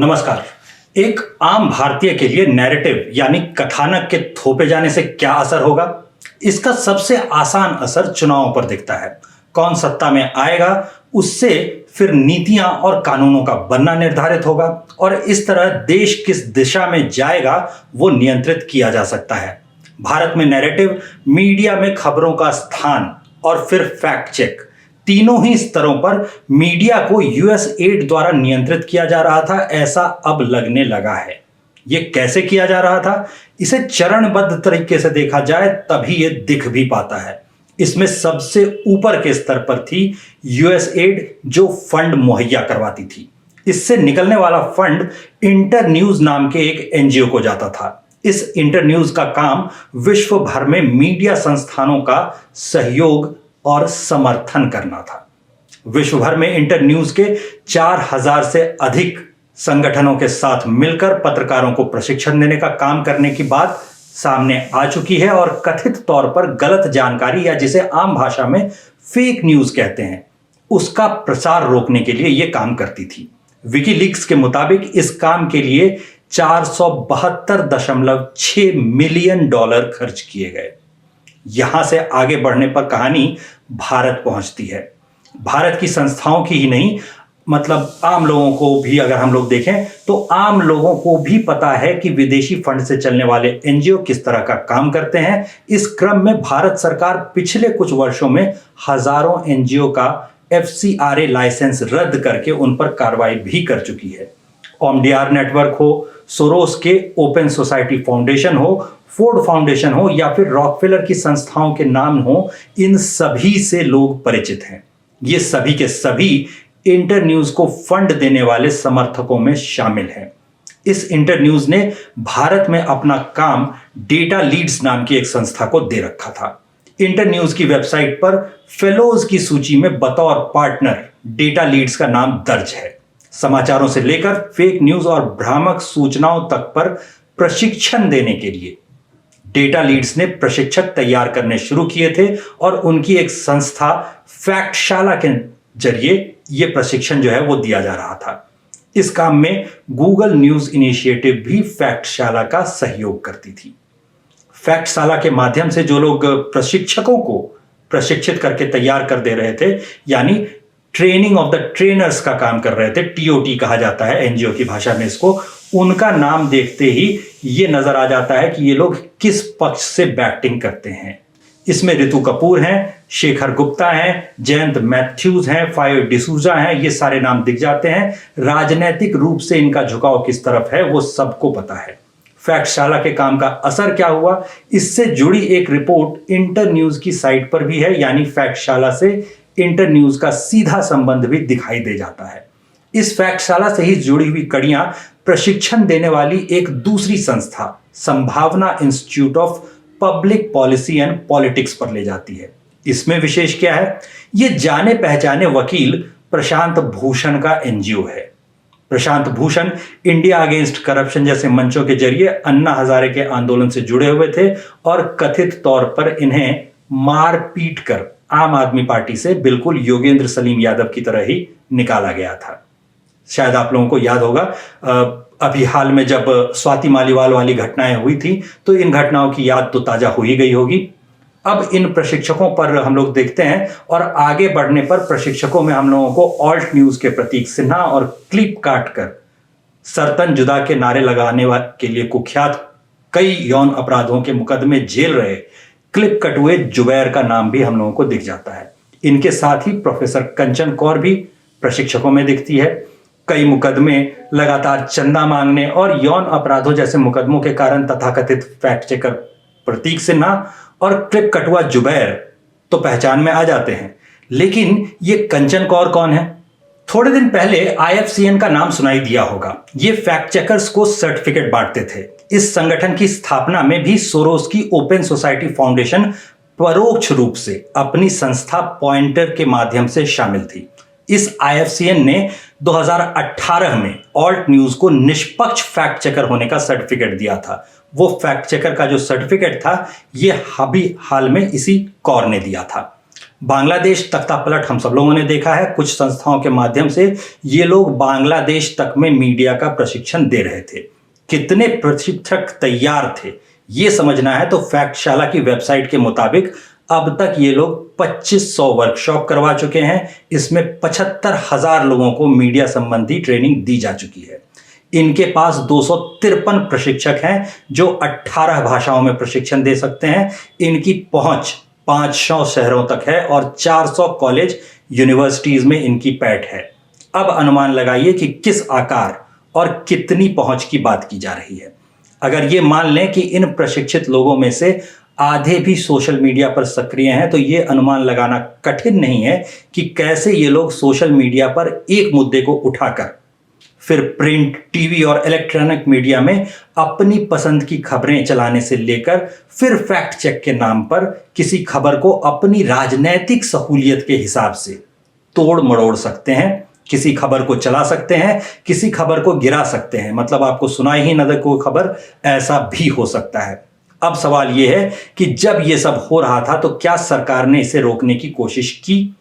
नमस्कार। एक आम भारतीय के लिए नैरेटिव यानी कथानक के थोपे जाने से क्या असर होगा? इसका सबसे आसान असर चुनावों पर दिखता है। कौन सत्ता में आएगा, उससे फिर नीतियां और कानूनों का बनना निर्धारित होगा और इस तरह देश किस दिशा में जाएगा वो नियंत्रित किया जा सकता है। भारत में नैरेटिव, मीडिया में खबरों का स्थान और फिर फैक्ट चेक, तीनों ही स्तरों पर मीडिया को यूएस एड द्वारा नियंत्रित किया जा रहा था, ऐसा अब लगने लगा है। यह कैसे किया जा रहा था? इसे चरणबद्ध तरीके से देखा जाए तभी यह दिख भी पाता है। इसमें सबसे ऊपर के स्तर पर थी यूएस एड, जो फंड मुहैया करवाती थी। इससे निकलने वाला फंड इंटर न्यूज नाम के एक एनजीओ को जाता था। इस इंटर न्यूज का काम विश्व भर में मीडिया संस्थानों का सहयोग और समर्थन करना था। विश्व भर में इंटर न्यूज के 4000 से अधिक संगठनों के साथ मिलकर पत्रकारों को प्रशिक्षण देने का काम करने की बात सामने आ चुकी है और कथित तौर पर गलत जानकारी, या जिसे आम भाषा में फेक न्यूज कहते हैं, उसका प्रसार रोकने के लिए यह काम करती थी। विकीलीक्स के मुताबिक इस काम के लिए $472.6 मिलियन खर्च किए गए। यहां से आगे बढ़ने पर कहानी भारत पहुंचती है। भारत की संस्थाओं की ही नहीं, मतलब आम लोगों को भी अगर हम लोग देखें तो आम लोगों को भी पता है कि विदेशी फंड से चलने वाले एनजीओ किस तरह का काम करते हैं। इस क्रम में भारत सरकार पिछले कुछ वर्षों में हजारों एनजीओ का एफसीआरए लाइसेंस रद्द करके उन पर कार्रवाई भी कर चुकी है। ओमडीआर नेटवर्क हो, सोरोस के ओपन सोसाइटी फाउंडेशन हो, फोर्ड फाउंडेशन हो या फिर रॉकफेलर की संस्थाओं के नाम हो, इन सभी से लोग परिचित हैं। ये सभी के सभी इंटर न्यूज को फंड देने वाले समर्थकों में शामिल हैं। इस इंटर न्यूज ने भारत में अपना काम डेटा लीड्स नाम की एक संस्था को दे रखा था। इंटर न्यूज की वेबसाइट पर फेलोज की सूची में बतौर पार्टनर डेटा लीड्स का नाम दर्ज है। समाचारों से लेकर फेक न्यूज और भ्रामक सूचनाओं तक पर प्रशिक्षण देने के लिए डेटा लीड्स ने प्रशिक्षक तैयार करने शुरू किए थे और उनकी एक संस्था फैक्टशाला के जरिए यह प्रशिक्षण जो है वो दिया जा रहा था। इस काम में गूगल न्यूज इनिशिएटिव भी फैक्टशाला का सहयोग करती थी। फैक्टशाला के माध्यम से जो लोग प्रशिक्षकों को प्रशिक्षित करके तैयार कर दे रहे थे, यानी ट्रेनिंग ऑफ द ट्रेनर्स का काम कर रहे थे, टीओटी कहा जाता है एनजीओ की भाषा में इसको, उनका नाम देखते ही ये नजर आ जाता है कि ये लोग किस पक्ष से बैटिंग करते हैं। इसमें ऋतु कपूर हैं, शेखर गुप्ता हैं, जयंत मैथ्यूज हैं, फायो डिसूजा हैं, ये सारे नाम दिख जाते हैं। राजनीतिक रूप से इनका झुकाव किस तरफ है वो सबको पता है। फैक्टशाला के काम का असर क्या हुआ, इससे जुड़ी एक रिपोर्ट इंटर न्यूज की साइट पर भी है, यानी फैक्टशाला से इंटर न्यूज का सीधा संबंध भी दिखाई दे जाता है। इस फैक्टशाला से ही जुड़ी हुई कड़ियां प्रशिक्षण देने वाली एक दूसरी संस्था संभावना institute of public policy and politics पर ले जाती है। इसमें विशेष क्या है? यह जाने पहचाने वकील प्रशांत भूषण का एनजीओ है। Prashant Bhushan India against corruption जैसे मंचों के जरिए अन्ना हजारे के आंदोलन से जुड़े हुए थे और कथित तौर पर इन्हें मार पीट कर आम आदमी पार्टी से बिल्कुल योगेंद्र सलीम यादव की तरह ही निकाला गया था। शायद आप लोगों को याद होगा, अभी हाल में जब स्वाति मालीवाल वाली घटनाएं हुई थी तो इन घटनाओं की याद तो ताजा हो ही गई होगी। अब इन प्रशिक्षकों पर हम लोग देखते हैं और आगे बढ़ने पर प्रशिक्षकों में हम लोगों को ऑल्ट न्यूज के प्रतीक सिन्हा और क्लिप काट कर सरतन जुदा के नारे लगाने के लिए कुख्यात कई यौन अपराधों के मुकदमे झेल रहे क्लिप कटुए जुबैर का नाम भी हम लोगों को दिख जाता है। इनके साथ ही प्रोफेसर कंचन कौर भी प्रशिक्षकों में दिखती है। कई मुकदमे लगातार चंदा मांगने और यौन अपराधों जैसे मुकदमों के कारण तथाकथित फैक्ट चेकर प्रतीक सिन्हा और क्लिप कटुआ जुबैर तो पहचान में आ जाते हैं, लेकिन ये कंचन कौर कौन है? थोड़े दिन पहले आईएफसीएन का नाम सुनाई दिया होगा। ये फैक्ट चेकर्स को सर्टिफिकेट बांटते थे। इस संगठन की स्थापना में भी सोरोस की ओपन सोसाइटी फाउंडेशन परोक्ष रूप से अपनी संस्था पॉइंटर के माध्यम से शामिल थी। इस आईएफसीएन ने 2018 में ऑल्ट न्यूज को निष्पक्ष फैक्ट चेकर होने का सर्टिफिकेट दिया था। वो फैक्ट चेकर का जो सर्टिफिकेट था ये अभी हाल में इसी कौर ने दिया था। बांग्लादेश तख्तापलट हम सब लोगों ने देखा है। कुछ संस्थाओं के माध्यम से ये लोग बांग्लादेश तक में मीडिया का प्रशिक्षण दे रहे थे। कितने प्रशिक्षक तैयार थे ये समझना है तो फैक्टशाला की वेबसाइट के मुताबिक अब तक ये लोग 2500 वर्कशॉप करवा चुके हैं। इसमें 75,000 लोगों को मीडिया संबंधी ट्रेनिंग दी जा चुकी है। इनके पास 253 प्रशिक्षक हैं जो 18 भाषाओं में प्रशिक्षण दे सकते हैं। इनकी पहुंच 500 शहरों तक है और 400 कॉलेज यूनिवर्सिटीज में इनकी पैठ है। अब अनुमान लगाइए कि किस आकार और कितनी पहुंच की बात की जा रही है। अगर ये मान लें कि इन प्रशिक्षित लोगों में से आधे भी सोशल मीडिया पर सक्रिय हैं तो ये अनुमान लगाना कठिन नहीं है कि कैसे ये लोग सोशल मीडिया पर एक मुद्दे को उठाकर फिर प्रिंट, टीवी और इलेक्ट्रॉनिक मीडिया में अपनी पसंद की खबरें चलाने से लेकर फिर फैक्ट चेक के नाम पर किसी खबर को अपनी राजनैतिक सहूलियत के हिसाब से तोड़ मरोड़ सकते हैं। किसी खबर को चला सकते हैं, किसी खबर को गिरा सकते हैं। मतलब आपको सुनाई ही न दे कोई खबर, ऐसा भी हो सकता है। अब सवाल यह है कि जब यह सब हो रहा था तो क्या सरकार ने इसे रोकने की कोशिश की?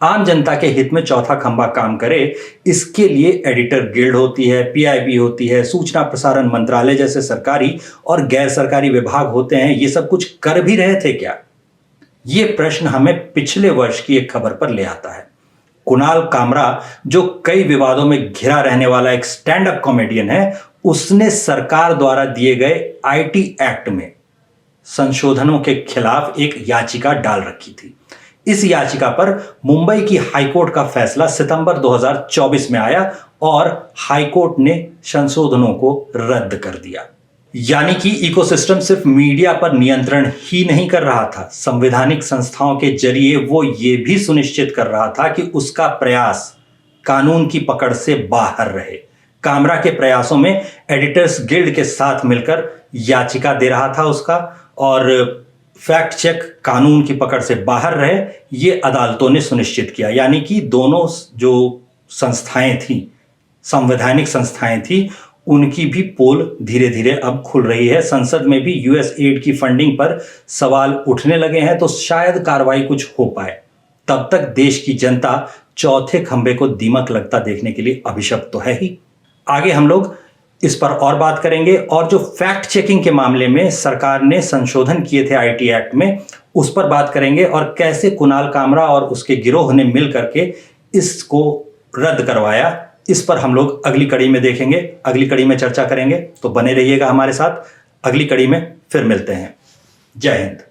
आम जनता के हित में चौथा खंभा काम करे, इसके लिए एडिटर गिल्ड होती है, पीआईबी होती है, सूचना प्रसारण मंत्रालय जैसे सरकारी और गैर सरकारी विभाग होते हैं। ये सब कुछ कर भी रहे थे क्या? ये प्रश्न हमें पिछले वर्ष की एक खबर पर ले आता है। कुणाल कामरा, जो कई विवादों में घिरा रहने वाला एक स्टैंड अप कॉमेडियन है, उसने सरकार द्वारा दिए गए आईटी एक्ट में संशोधनों के खिलाफ एक याचिका डाल रखी थी। इस याचिका पर मुंबई की हाईकोर्ट का फैसला सितंबर 2024 में आया और हाईकोर्ट ने संशोधनों को रद्द कर दिया। यानी कि इकोसिस्टम सिर्फ मीडिया पर नियंत्रण ही नहीं कर रहा था, संवैधानिक संस्थाओं के जरिए वो ये भी सुनिश्चित कर रहा था कि उसका प्रयास कानून की पकड़ से बाहर रहे। कामरा के प्रयासों में एडिटर्स गिल्ड के साथ मिलकर याचिका दे रहा था उसका, और फैक्ट चेक कानून की पकड़ से बाहर रहे, ये अदालतों ने सुनिश्चित किया। यानी कि दोनों जो संस्थाएं थी, संवैधानिक संस्थाएं थी, उनकी भी पोल धीरे धीरे अब खुल रही है। संसद में भी यूएसएड की फंडिंग पर सवाल उठने लगे हैं तो शायद कार्रवाई कुछ हो पाए। तब तक देश की जनता चौथे खंभे को दीमक लगता देखने के लिए अभिशप्त तो है ही। आगे हम लोग इस पर और बात करेंगे, और जो फैक्ट चेकिंग के मामले में सरकार ने संशोधन किए थे आईटी एक्ट में, उस पर बात करेंगे और कैसे कुणाल कामरा और उसके गिरोह ने मिल करके इसको रद्द करवाया। इस पर हम लोग अगली कड़ी में देखेंगे, अगली कड़ी में चर्चा करेंगे। तो बने रहिएगा हमारे साथ, अगली कड़ी में फिर मिलते हैं। जय हिंद।